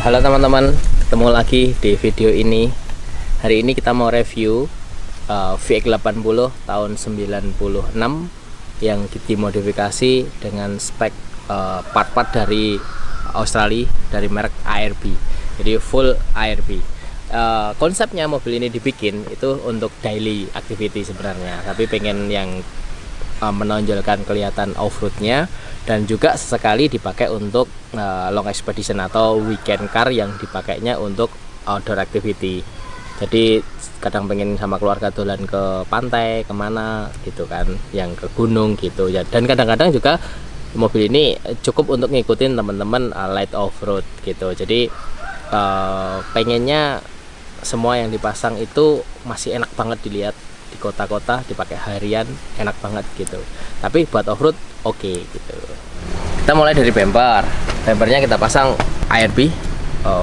Halo teman-teman, ketemu lagi di video ini. Hari ini kita mau review VX80 tahun 96 yang dimodifikasi dengan spek part-part dari Australia dari merek ARB. Jadi full ARB. Konsepnya mobil ini dibikin itu untuk daily activity sebenarnya, tapi pengen yang menonjolkan kelihatan off-roadnya dan juga sesekali dipakai untuk long expedition atau weekend car yang dipakainya untuk outdoor activity. Jadi kadang pengen sama keluarga dolan ke pantai kemana gitu kan, yang ke gunung gitu ya. Dan kadang-kadang juga mobil ini cukup untuk ngikutin teman-teman light off-road gitu. Jadi pengennya semua yang dipasang itu masih enak banget dilihat di kota-kota, dipakai harian enak banget gitu. Tapi buat off-road oke gitu. Kita mulai dari bumpernya kita pasang ARB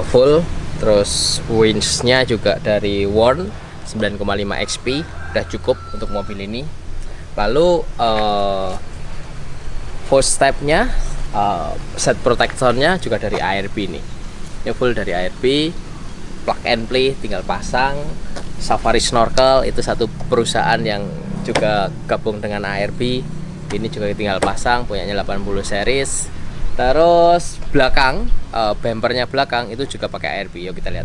full, terus winch-nya juga dari Warn 9,5 XP, udah cukup untuk mobil ini. Lalu force step-nya, set protector-nya juga dari ARB nih. Ini full dari ARB, plug and play tinggal pasang. Safari Snorkel itu satu perusahaan yang juga gabung dengan ARB. Ini juga tinggal pasang, punyanya 80 series. Terus belakang, bumpernya belakang itu juga pakai ARB. Yuk kita lihat.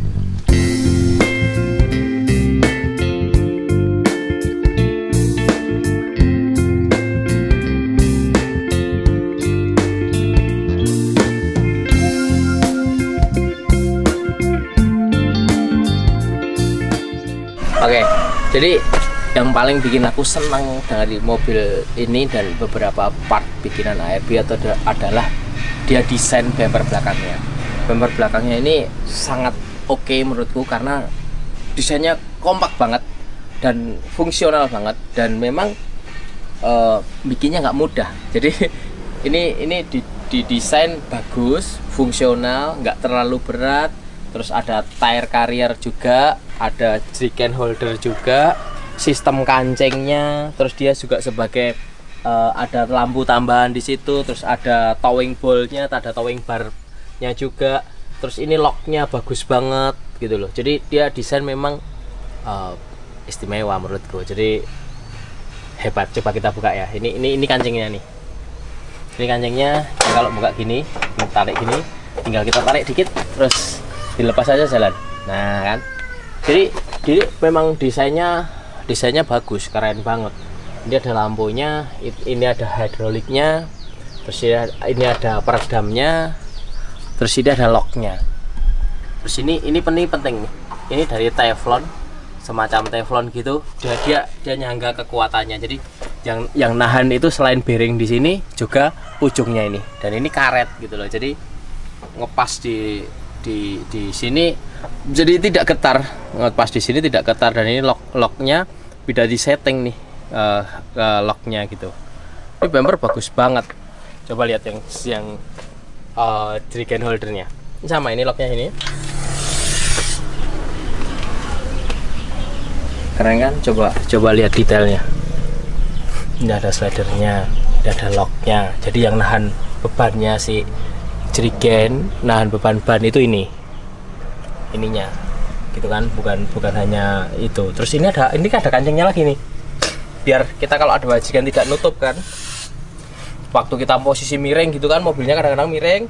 Oke, jadi yang paling bikin aku senang dari mobil ini dan beberapa part bikinan ARB adalah dia desain bumper belakangnya. Bumper belakangnya ini sangat oke menurutku karena desainnya kompak banget dan fungsional banget, dan memang bikinnya nggak mudah. Jadi ini didesain bagus, fungsional, nggak terlalu berat. Terus ada tire carrier juga, ada jerrycan holder juga, sistem kancingnya, terus dia juga sebagai ada lampu tambahan di situ, terus ada towing boltnya, ada towing barnya juga, terus ini locknya bagus banget gitu loh. Jadi dia desain memang istimewa menurutku. Jadi hebat. Coba kita buka ya. Ini kancingnya nih. Ini kancingnya kalau buka gini, tarik gini, tinggal kita tarik dikit, terus dilepas aja jalan. Nah kan, jadi memang desainnya bagus, keren banget. Ini ada lampunya, ini ada hidroliknya, terus ini ada peredamnya, terus ini ada locknya. Terus ini penting nih, ini dari teflon, semacam teflon gitu. Dia nyangga kekuatannya. Jadi yang nahan itu selain bearing di sini juga ujungnya ini, dan ini karet gitu loh. Jadi ngepas di sini jadi tidak getar, ngepas di sini tidak getar, dan ini locknya bisa di setting nih, locknya gitu. Ini bumper bagus banget. Coba lihat yang jerrycan holdernya. Ini sama, ini locknya ini. Keren kan? Coba lihat detailnya. Ini ada slidernya, ini ada locknya. Jadi yang nahan bebannya si jerrycan, nahan beban ban itu ininya gitu kan, bukan hanya itu. Terus ini kan ada kancingnya lagi nih, biar kita kalau ada bajingan tidak nutup kan, waktu kita posisi miring gitu kan, mobilnya kadang-kadang miring,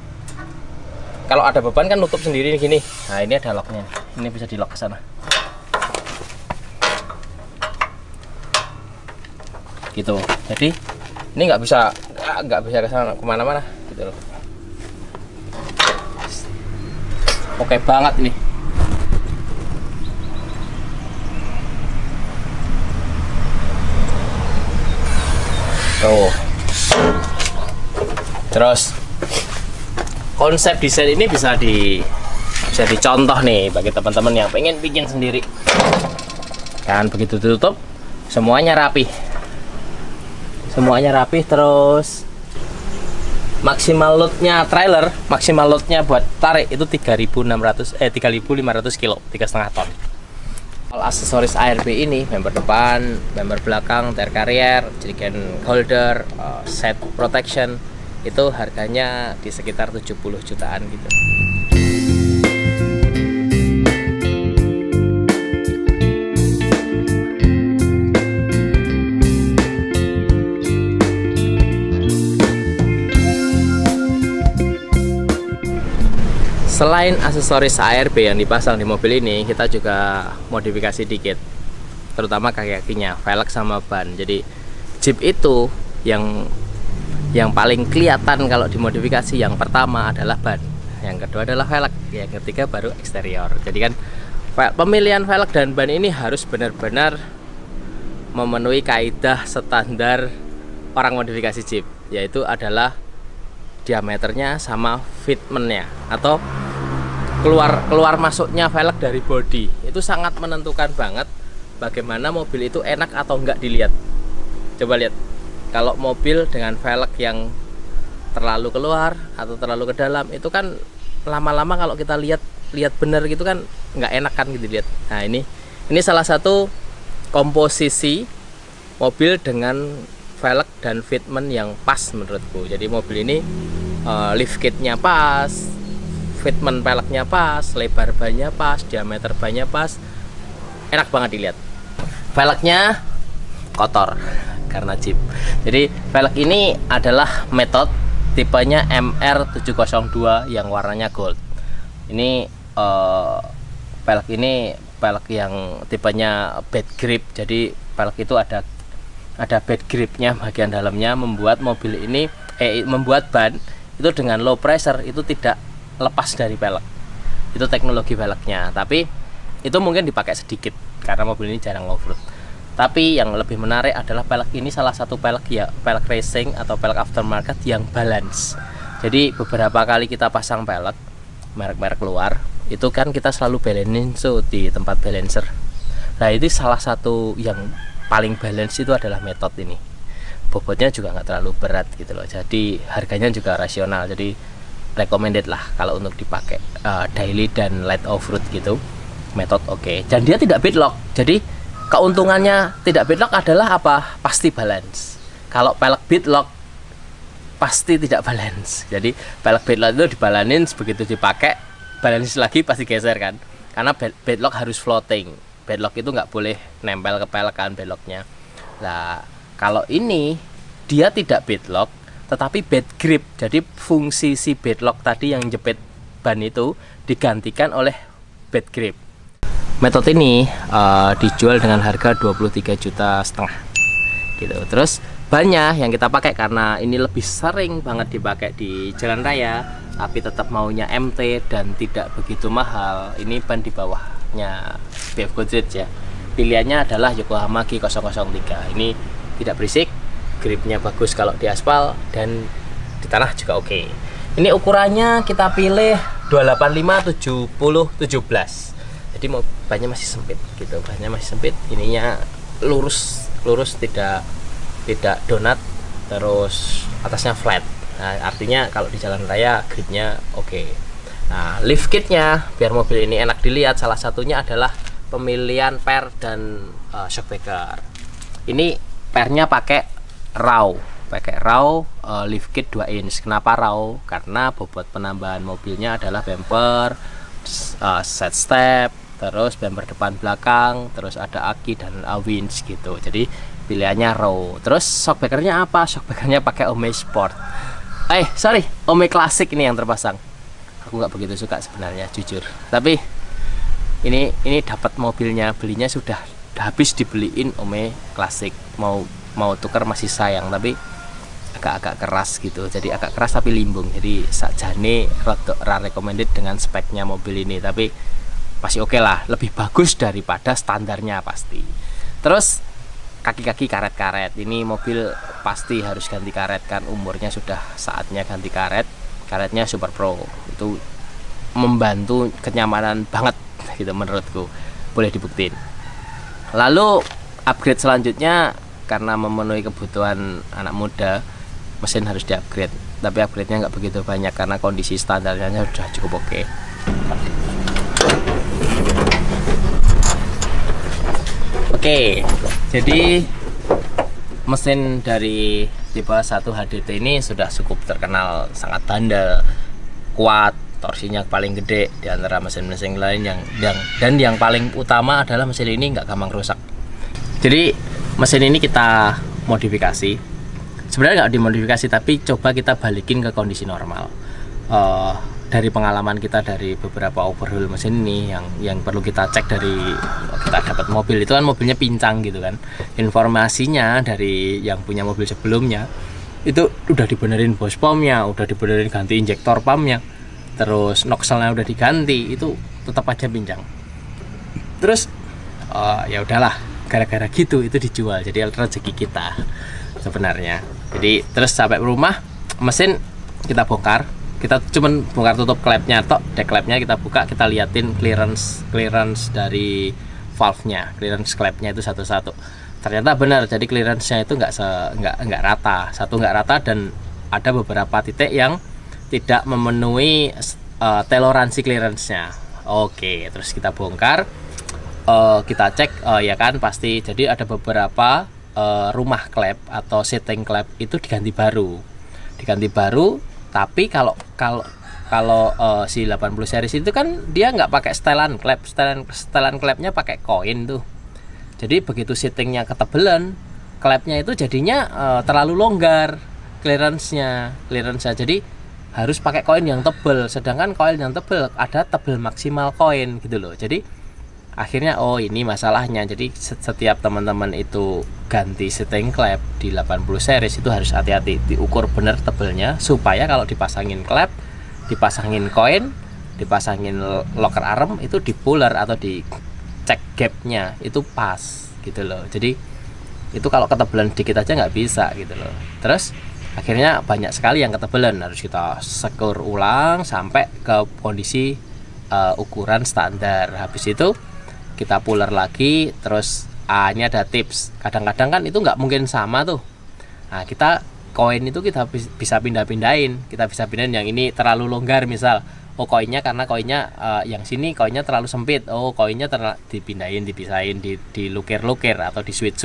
kalau ada beban kan nutup sendiri gini. Nah ini ada locknya, ini bisa di lock ke sana gitu. Jadi ini nggak bisa ke sana kemana-mana gitu loh. Oke banget ini. Oh, Terus konsep desain ini bisa dicontoh nih bagi teman-teman yang pengen bikin sendiri. Kan begitu tutup semuanya rapi. Terus maksimal loadnya trailer, maksimal loadnya buat tarik itu 3.500 kilo, 3,5 ton. Kalau aksesoris ARB ini, bumper depan, bumper belakang, tire carrier, jerigen holder, set protection, itu harganya di sekitar 70 jutaan gitu. Selain aksesoris ARB yang dipasang di mobil ini, kita juga modifikasi dikit, terutama kaki-kakinya, velg sama ban. Jadi Jeep itu yang paling kelihatan kalau dimodifikasi, yang pertama adalah ban, yang kedua adalah velg, yang ketiga baru eksterior. Jadi kan pemilihan velg dan ban ini harus benar-benar memenuhi kaidah standar orang modifikasi Jeep, yaitu adalah diameternya sama fitmentnya atau keluar masuknya velg dari bodi. Itu sangat menentukan banget bagaimana mobil itu enak atau enggak dilihat. Coba lihat, kalau mobil dengan velg yang terlalu keluar atau terlalu ke dalam, itu kan lama-lama kalau kita lihat bener gitu kan nggak enak kan gitu lihat. Nah ini salah satu komposisi mobil dengan velg dan fitment yang pas menurutku. Jadi mobil ini lift kitnya pas, fitment velgnya pas, lebar bannya pas, diameter bannya pas, enak banget dilihat. Velgnya kotor karena Jeep. Jadi velg ini adalah metode tipenya MR702 yang warnanya gold. Ini velg ini velg yang tipenya bed grip. Jadi velg itu ada bed gripnya bagian dalamnya, membuat mobil ini membuat ban itu dengan low pressure itu tidak lepas dari velg. Itu teknologi velgnya, tapi itu mungkin dipakai sedikit karena mobil ini jarang off-road. Tapi yang lebih menarik adalah velg ini salah satu velg racing atau velg aftermarket yang balance. Jadi beberapa kali kita pasang velg merek-merek luar, itu kan kita selalu balancing di tempat balancer. Nah itu salah satu yang paling balance itu adalah metode ini. Bobotnya juga nggak terlalu berat gitu loh, jadi harganya juga rasional. Jadi recommended lah kalau untuk dipakai daily dan light off-road gitu, metode oke. Dan dia tidak beadlock, jadi keuntungannya tidak beadlock adalah apa? Pasti balance. Kalau velg beadlock pasti tidak balance. Jadi velg beadlock itu dibalanin, begitu dipakai balance lagi pasti geser kan, karena beadlock harus floating. Beadlock itu nggak boleh nempel ke velg kan beadlocknya. Nah kalau ini dia tidak beadlock tetapi bed grip. Jadi fungsi si beadlock tadi yang jepit ban itu digantikan oleh bed grip. Metode ini dijual dengan harga 23,5 juta gitu. Terus bannya yang kita pakai karena ini lebih sering banget dipakai di jalan raya, tapi tetap maunya MT dan tidak begitu mahal. Ini ban di bawahnya BF Goodrich ya. Pilihannya adalah Yokohama G003. Ini tidak berisik, gripnya bagus kalau di aspal, dan di tanah juga oke. Ini ukurannya kita pilih 285 70 17. Jadi bannya masih sempit gitu, bannya masih sempit. Ininya lurus tidak donat, terus atasnya flat. Nah, artinya kalau di jalan raya gripnya oke. Nah, lift kitnya biar mobil ini enak dilihat, salah satunya adalah pemilihan per dan shock breaker. Ini pernya pakai raw lift kit 2 inch. Kenapa raw? Karena bobot penambahan mobilnya adalah bumper, set step, terus bumper depan belakang, terus ada aki dan winch gitu. Jadi pilihannya raw. Terus shockbreakernya apa? Shockbreakernya pakai Ome Sport. Ome Classic ini yang terpasang. Aku nggak begitu suka sebenarnya, jujur. Tapi ini dapat mobilnya, belinya sudah habis dibeliin Ome Classic. Mau tukar masih sayang, tapi agak keras gitu. Jadi agak keras tapi limbung. Jadi sakjane ra recommended dengan speknya mobil ini, tapi masih oke lah, lebih bagus daripada standarnya pasti. Terus kaki-kaki karet-karet. Ini mobil pasti harus ganti karet kan, umurnya sudah saatnya ganti karet. Karetnya Super Pro, itu membantu kenyamanan banget gitu menurutku, boleh dibuktiin. Lalu upgrade selanjutnya, karena memenuhi kebutuhan anak muda, mesin harus di-upgrade, tapi upgrade-nya nggak begitu banyak karena kondisi standarnya sudah cukup oke. Oke, jadi mesin dari tipe 1 HDT ini sudah cukup terkenal sangat bandel, kuat, torsinya paling gede di antara mesin-mesin lain dan yang paling utama adalah mesin ini nggak gampang rusak. Jadi mesin ini kita modifikasi, sebenarnya nggak dimodifikasi tapi coba kita balikin ke kondisi normal. Dari pengalaman kita dari beberapa overhaul mesin ini yang perlu kita cek dari kita dapat mobil itu kan mobilnya pincang gitu kan, informasinya dari yang punya mobil sebelumnya itu udah dibenerin bos pumpnya, udah dibenerin ganti injektor pumpnya, terus noxelnya udah diganti, itu tetap aja pincang. Terus ya udahlah, gara-gara gitu itu dijual, jadi rezeki kita sebenarnya. Jadi terus sampai rumah mesin kita bongkar, kita cuman bongkar tutup klepnya tok, deck klepnya kita buka, kita liatin clearance dari valve-nya, clearance klepnya itu satu-satu. Ternyata benar, jadi clearance-nya itu nggak rata, nggak rata, dan ada beberapa titik yang tidak memenuhi toleransi clearance-nya. Oke, terus kita bongkar, kita cek, ya kan pasti. Jadi ada beberapa rumah klep atau setting klep itu diganti baru. Tapi kalau si 80 series itu kan dia nggak pakai setelan klep, setelan klepnya pakai koin tuh. Jadi begitu settingnya ketebelan, klepnya itu jadinya terlalu longgar clearance-nya. Jadi harus pakai koin yang tebel, sedangkan koin yang tebel ada tebel maksimal koin gitu loh. Jadi akhirnya ini masalahnya. Jadi setiap teman-teman itu ganti setting klep di 80 series itu harus hati-hati, diukur bener tebelnya supaya kalau dipasangin klep, dipasangin koin, dipasangin locker arm itu di puller atau di cek gapnya itu pas gitu loh. Jadi itu kalau ketebelan dikit aja nggak bisa gitu loh. Terus akhirnya banyak sekali yang ketebelan, harus kita sekur ulang sampai ke kondisi ukuran standar. Habis itu kita puller lagi. Terus ini ada tips, kadang-kadang kan itu nggak mungkin sama tuh. Nah, kita koin itu kita bisa pindah-pindahin, yang ini terlalu longgar misal, koinnya karena koinnya yang sini koinnya terlalu sempit, koinnya dipindahin, dipisahin, dilukir-lukir atau di switch.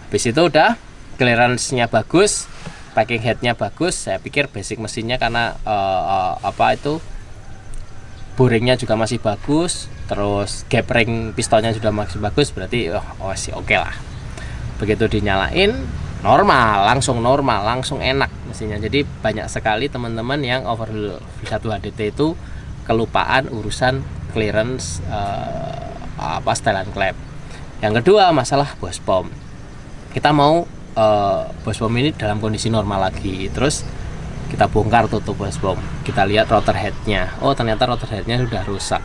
Habis itu udah clearance-nya bagus, packing head-nya bagus, saya pikir basic mesinnya karena boringnya juga masih bagus, terus gap ring pistonnya sudah masih bagus, berarti sih oke lah. Begitu dinyalain langsung enak mesinnya. Jadi banyak sekali teman-teman yang overhaul V1 HDT itu kelupaan urusan clearance setelan klep. Yang kedua masalah bos pom. Kita mau bos pom ini dalam kondisi normal lagi, terus kita bongkar tutup bos pom, kita lihat rotor headnya, ternyata rotor headnya sudah rusak,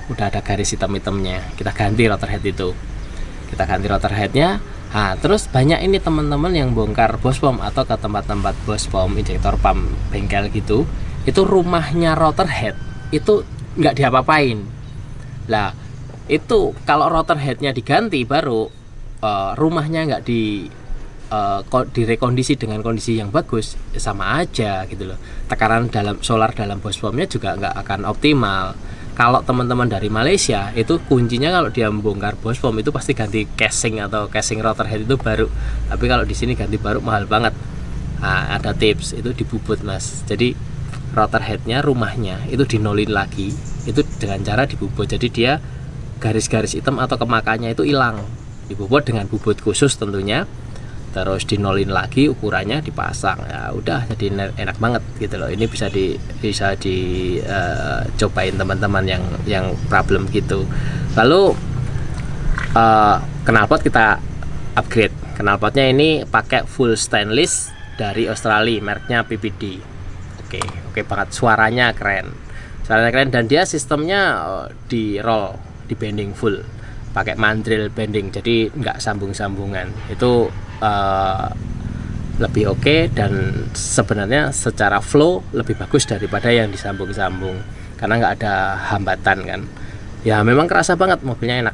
udah ada garis hitam-hitamnya. Kita ganti rotor head itu, Nah, terus banyak ini teman-teman yang bongkar bos pom atau ke tempat-tempat bos pom, injektor pump, bengkel gitu, itu rumahnya rotor head itu nggak diapa-apain. Lah itu kalau rotor headnya diganti baru rumahnya nggak direkondisi dengan kondisi yang bagus, sama aja gitu loh. Tekanan solar dalam bos pomnya juga nggak akan optimal. Kalau teman-teman dari Malaysia itu kuncinya kalau dia membongkar bos pom itu pasti ganti casing atau casing rotor head itu baru. Tapi kalau di sini ganti baru mahal banget. Nah, ada tips, itu dibubut mas. Jadi rotor headnya, rumahnya itu dinolin lagi, itu dengan cara dibubut. Jadi dia garis-garis hitam atau kemakannya itu hilang, dibubut dengan bubut khusus tentunya. Terus dinolin lagi, ukurannya dipasang, ya udah jadi enak banget gitu loh. Ini bisa dicobain teman-teman yang problem gitu. Lalu knalpot kita upgrade. Knalpotnya ini pakai full stainless dari Australia, mereknya PPD. Oke banget, suaranya keren dan dia sistemnya di roll, di bending full, pakai mandrel bending, jadi nggak sambung-sambungan. Itu lebih oke, dan sebenarnya secara flow lebih bagus daripada yang disambung-sambung karena nggak ada hambatan kan. Ya memang kerasa banget mobilnya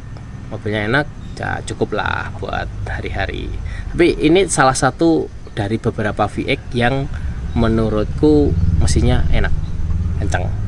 enak ya, cukup lah buat hari-hari. Tapi ini salah satu dari beberapa VX yang menurutku mesinnya enak, kencang.